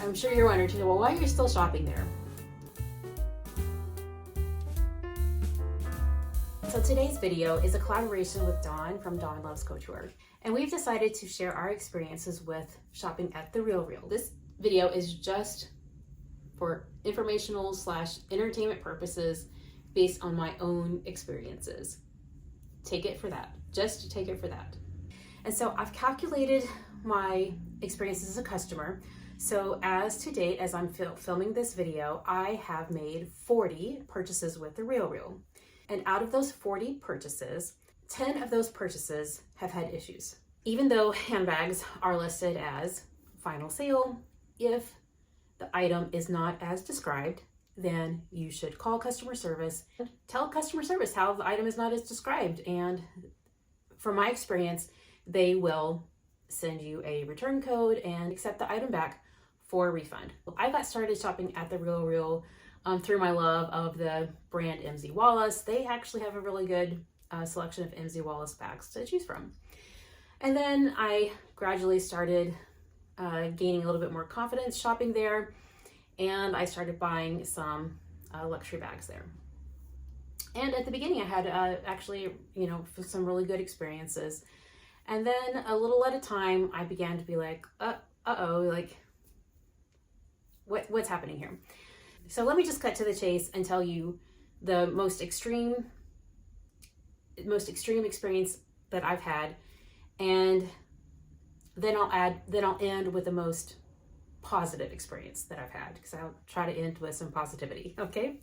I'm sure you're wondering too, well, why are you still shopping there? So today's video is a collaboration with Dawn from Dawn Loves Couture, and we've decided to share our experiences with shopping at the RealReal. This video is just for informational / entertainment purposes based on my own experiences. Take it for that. Just take it for that. And so I've calculated my experiences as a customer. So as to date, as I'm filming this video, I have made 40 purchases with the RealReal. And out of those 40 purchases, 10 of those purchases have had issues. Even though handbags are listed as final sale, if the item is not as described, then you should call customer service and tell customer service how the item is not as described. And from my experience, they will send you a return code and accept the item back for a refund. I got started shopping at the RealReal through my love of the brand MZ Wallace. They actually have a really good selection of MZ Wallace bags to choose from. And then I gradually started gaining a little bit more confidence shopping there, and I started buying some luxury bags there. And at the beginning I had actually, some really good experiences. And then a little at a time, I began to be like, uh-oh, like what's happening here? So let me just cut to the chase and tell you the most extreme experience that I've had, and then I'll end with the most positive experience that I've had, because I'll try to end with some positivity. Okay.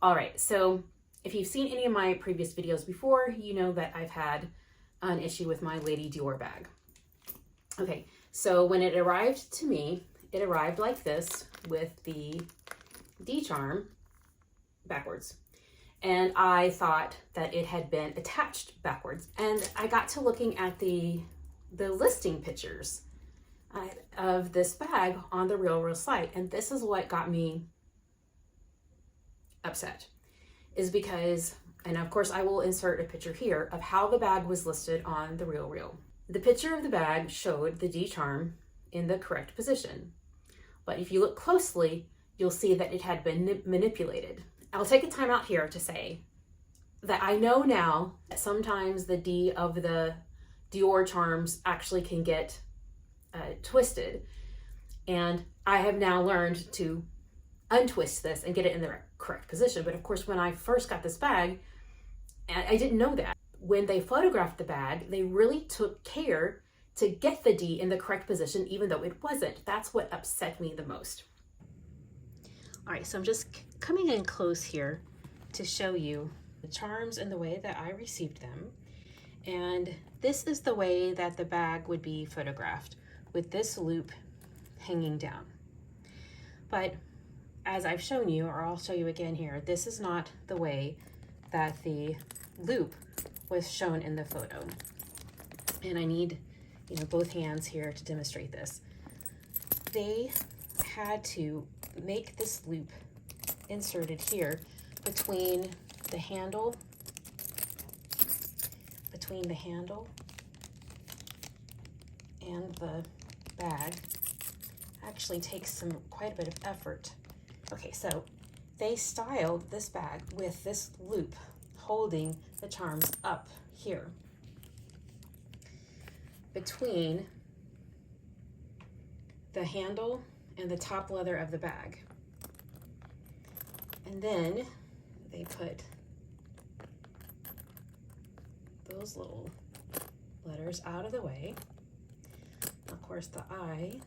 All right. So if you've seen any of my previous videos before, you know that I've had an issue with my Lady Dior bag. Okay. So when it arrived to me, it arrived like this with the D charm backwards. And I thought that it had been attached backwards. And I got to looking at the listing pictures of this bag on the RealReal site. And this is what got me upset, is because, and of course I will insert a picture here of how the bag was listed on the RealReal. The picture of the bag showed the D charm in the correct position. But if you look closely, you'll see that it had been manipulated. I'll take a time out here to say that I know now that sometimes the D of the Dior charms actually can get twisted. And I have now learned to untwist this and get it in the correct position. But of course, when I first got this bag, I didn't know that. When they photographed the bag, they really took care to get the D in the correct position, even though it wasn't. That's what upset me the most. All right, so I'm just coming in close here to show you the charms and the way that I received them. And this is the way that the bag would be photographed, with this loop hanging down. But as I've shown you, or I'll show you again here, this is not the way that the loop was shown in the photo. And I need both hands here to demonstrate this. They had to make this loop inserted here between the handle and the bag. Actually takes quite a bit of effort. Okay, so they styled this bag with this loop holding the charms up here between the handle and the top leather of the bag. And then they put those little letters out of the way. Of course, the I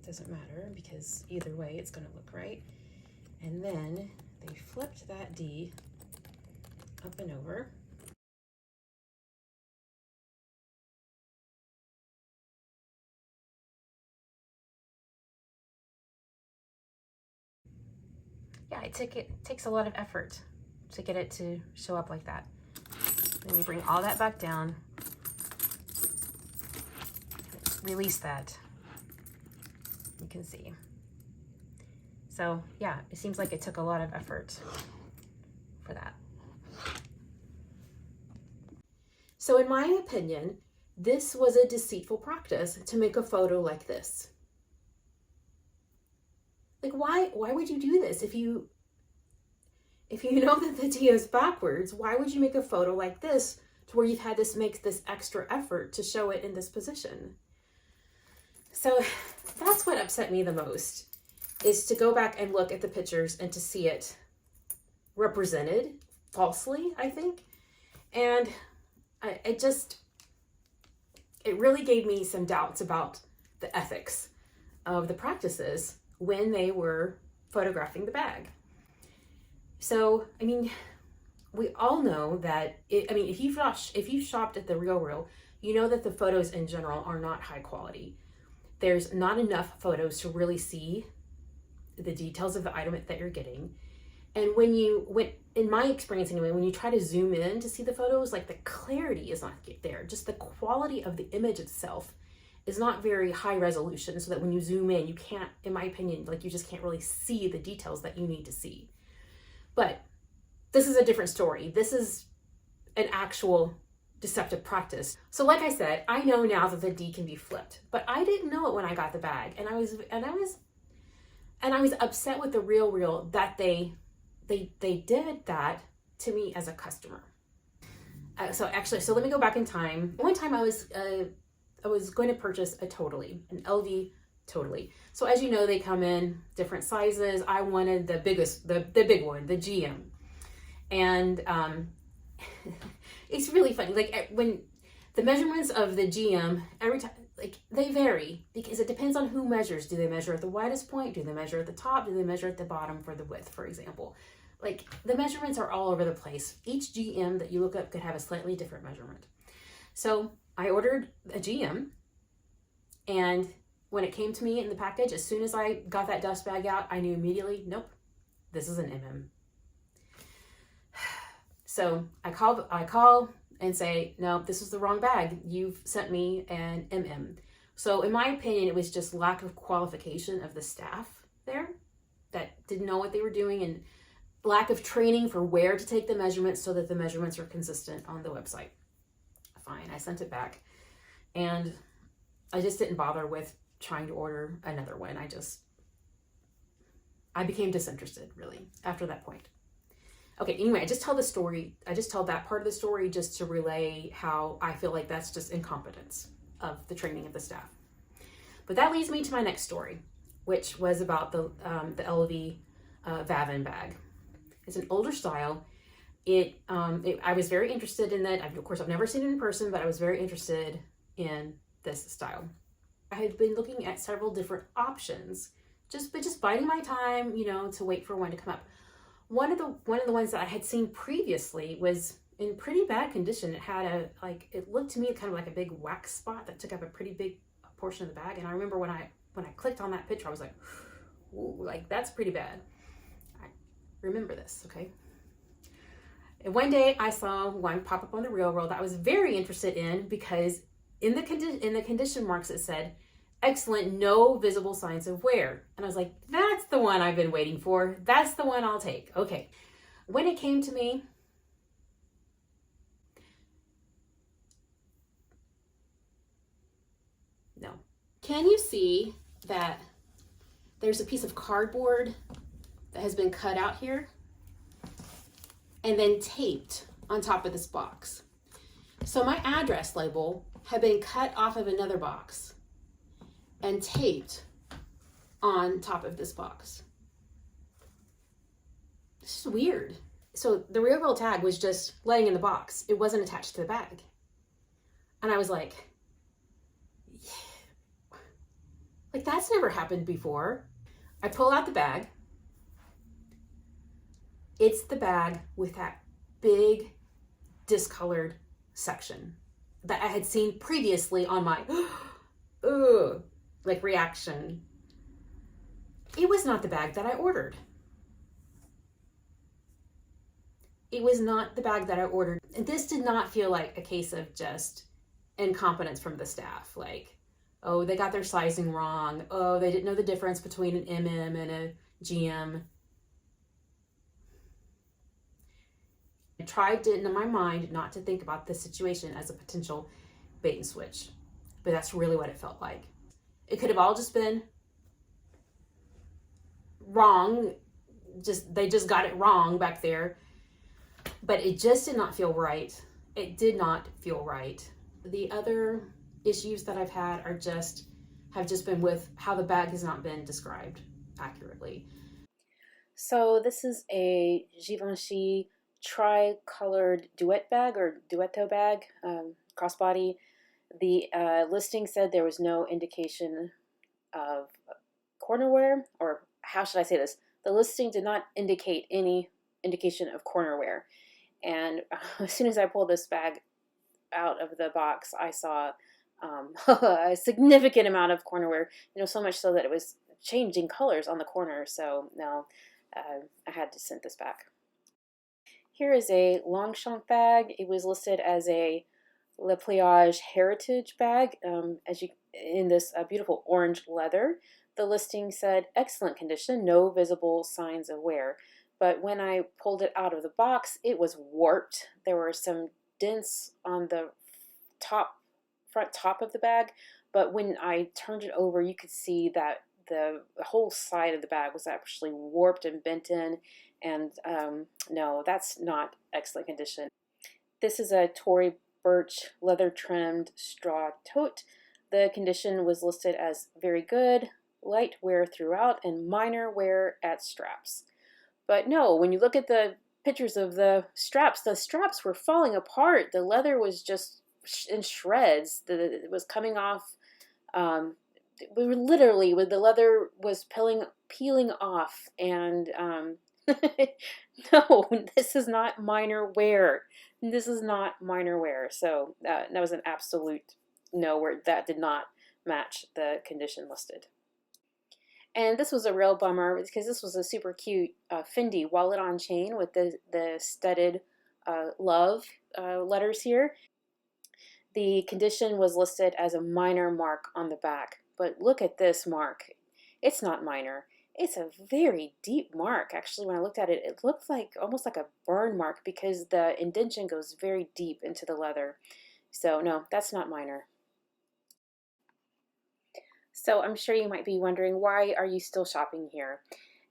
doesn't matter, because either way it's going to look right. And then they flipped that D up and over. Yeah, it takes a lot of effort to get it to show up like that. Then we bring all that back down, release that. You can see. So yeah, it seems like it took a lot of effort for that. So in my opinion, this was a deceitful practice to make a photo like this. Like, why would you do this? If you know that the D is backwards, why would you make a photo like this to where you've had this make this extra effort to show it in this position? So that's what upset me the most, is to go back and look at the pictures and to see it represented falsely, I think. And it really gave me some doubts about the ethics of the practices when they were photographing the bag. So, I mean, we all know that, if you've shopped at the RealReal, you know that the photos in general are not high quality. There's not enough photos to really see the details of the item that you're getting. And when in my experience anyway, when you try to zoom in to see the photos, like the clarity is not there. Just the quality of the image itself is not very high resolution, so that when you zoom in, you can't, in my opinion, like you just can't really see the details that you need to see. But this is a different story. This is an actual deceptive practice. So like I said, I know now that the D can be flipped, but I didn't know it when I got the bag. And I was upset with the RealReal that they did that to me as a customer. So let me go back in time. One time I was going to purchase an LV Totally. So as you know, they come in different sizes. I wanted the biggest, the big one, the GM. And it's really funny. Like when the measurements of the GM, every time, like they vary because it depends on who measures. Do they measure at the widest point? Do they measure at the top? Do they measure at the bottom for the width, for example? Like the measurements are all over the place. Each GM that you look up could have a slightly different measurement. So I ordered a GM, and when it came to me in the package, as soon as I got that dust bag out, I knew immediately, nope, this is an MM. So I call and say, no, this is the wrong bag. You've sent me an MM. So in my opinion, it was just lack of qualification of the staff there that didn't know what they were doing, and lack of training for where to take the measurements so that the measurements are consistent on the website. Fine, I sent it back, and I just didn't bother with trying to order another one. I became disinterested really after that point. Okay, anyway, I just tell that part of the story just to relay how I feel like that's just incompetence of the training of the staff. But that leads me to my next story, which was about the LV Vavin bag. It's an older style. I was very interested in that. Of course, I've never seen it in person, but I was very interested in this style. I had been looking at several different options, just biding my time, to wait for one to come up. One of the ones that I had seen previously was in pretty bad condition. It had it looked to me kind of like a big wax spot that took up a pretty big portion of the bag. And I remember when I clicked on that picture, I was like, ooh, like that's pretty bad. I remember this, okay? And one day I saw one pop up on the RealReal that I was very interested in, because in the condition marks it said, excellent, no visible signs of wear. And I was like, that's the one I've been waiting for. That's the one I'll take. Okay. When it came to me, no. Can you see that there's a piece of cardboard that has been cut out here and then taped on top of this box? So my address label had been cut off of another box and taped on top of this box. This is weird. So the RealReal tag was just laying in the box. It wasn't attached to the bag. And I was like, yeah. Like that's never happened before. I pull out the bag. It's the bag with that big discolored section that I had seen previously on my reaction. It was not the bag that I ordered. It was not the bag that I ordered. And this did not feel like a case of just incompetence from the staff. Like, oh, they got their sizing wrong. Oh, they didn't know the difference between an MM and a GM. I tried to, in my mind, not to think about this situation as a potential bait and switch. But that's really what it felt like. It could have all just been wrong. They just got it wrong back there. But it just did not feel right. It did not feel right. The other issues that I've had have just been with how the bag has not been described accurately. So this is a Givenchy tri-colored duet bag or duetto bag, crossbody. The listing said there was no indication of cornerware, or how should I say this? The listing did not indicate any indication of cornerware. And as soon as I pulled this bag out of the box, I saw a significant amount of cornerware, so much so that it was changing colors on the corner. So no, I had to send this back. Here is a Longchamp bag. It was listed as a Le Pliage Heritage bag, in this beautiful orange leather. The listing said excellent condition, no visible signs of wear. But when I pulled it out of the box, it was warped. There were some dents on the front top of the bag, but when I turned it over, you could see that the whole side of the bag was actually warped and bent in, and no, that's not excellent condition. This is a Tory Birch leather-trimmed straw tote. The condition was listed as very good, light wear throughout, and minor wear at straps. But no, when you look at the pictures of the straps were falling apart. The leather was just in shreds. It was coming off. We were literally, the leather was peeling off. And no, this is not minor wear. This is not minor wear. So that was an absolute no, where that did not match the condition listed. And this was a real bummer because this was a super cute Fendi wallet on chain with the studded love letters here. The condition was listed as a minor mark on the back, but look at this mark. It's not minor. It's a very deep mark. Actually, when I looked at it, it looked like almost like a burn mark because the indentation goes very deep into the leather. So no, that's not minor. So I'm sure you might be wondering, why are you still shopping here?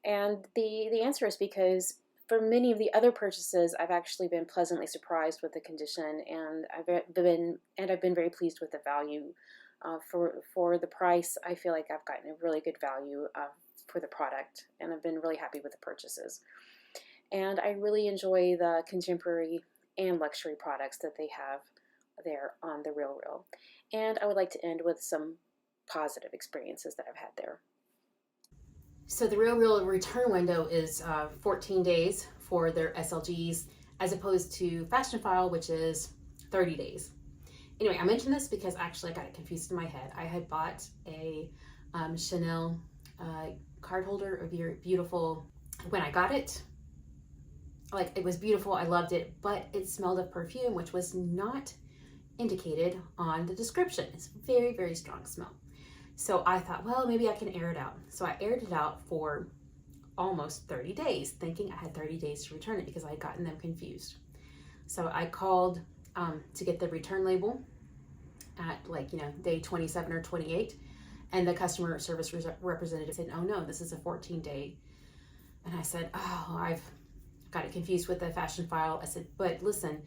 And the answer is because for many of the other purchases, I've actually been pleasantly surprised with the condition, and I've been very pleased with the value. For the price, I feel like I've gotten a really good value for the product, and I've been really happy with the purchases. And I really enjoy the contemporary and luxury products that they have there on the RealReal. And I would like to end with some positive experiences that I've had there. So the RealReal return window is 14 days for their SLGs, as opposed to Fashion File, which is 30 days. Anyway, I mentioned this because actually I got it confused in my head. I had bought a Chanel card holder, a very beautiful. When I got it, like, it was beautiful, I loved it, but it smelled of perfume, which was not indicated on the description. It's a very, very strong smell. So I thought, well, maybe I can air it out. So I aired it out for almost 30 days, thinking I had 30 days to return it because I had gotten them confused. So I called to get the return label at day 27 or 28. And the customer service representative said, oh no, this is a 14-day. And I said, oh, I've got it confused with the Fashion File. I said, but listen,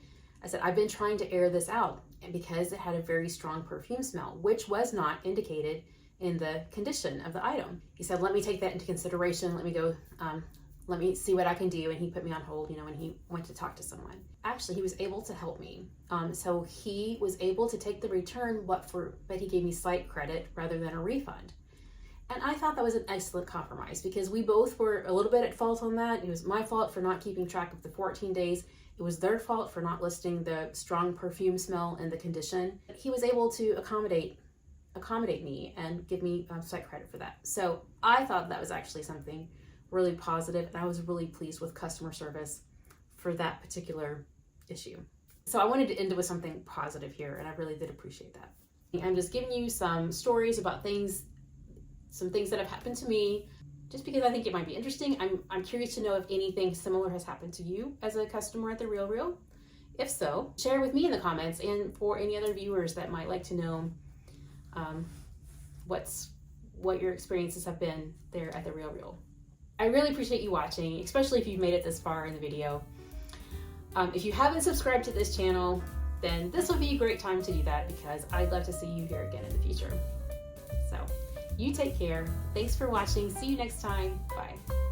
I've been trying to air this out, and because it had a very strong perfume smell, which was not indicated in the condition of the item. He said, let me take that into consideration. Let me go, let me see what I can do. And he put me on hold, when he went to talk to someone. Actually, he was able to help me. So he was able to take the return, but he gave me slight credit rather than a refund. And I thought that was an excellent compromise because we both were a little bit at fault on that. It was my fault for not keeping track of the 14 days. It was their fault for not listing the strong perfume smell in the condition. He was able to accommodate me and give me slight credit for that. So I thought that was actually something really positive, and I was really pleased with customer service for that particular issue. So I wanted to end with something positive here, and I really did appreciate that. I'm just giving you some stories about some things that have happened to me, just because I think it might be interesting. I'm curious to know if anything similar has happened to you as a customer at the RealReal. If so, share with me in the comments, and for any other viewers that might like to know what your experiences have been there at the RealReal. I really appreciate you watching, especially if you've made it this far in the video. If you haven't subscribed to this channel, then this will be a great time to do that because I'd love to see you here again in the future. So, you take care. Thanks for watching. See you next time. Bye.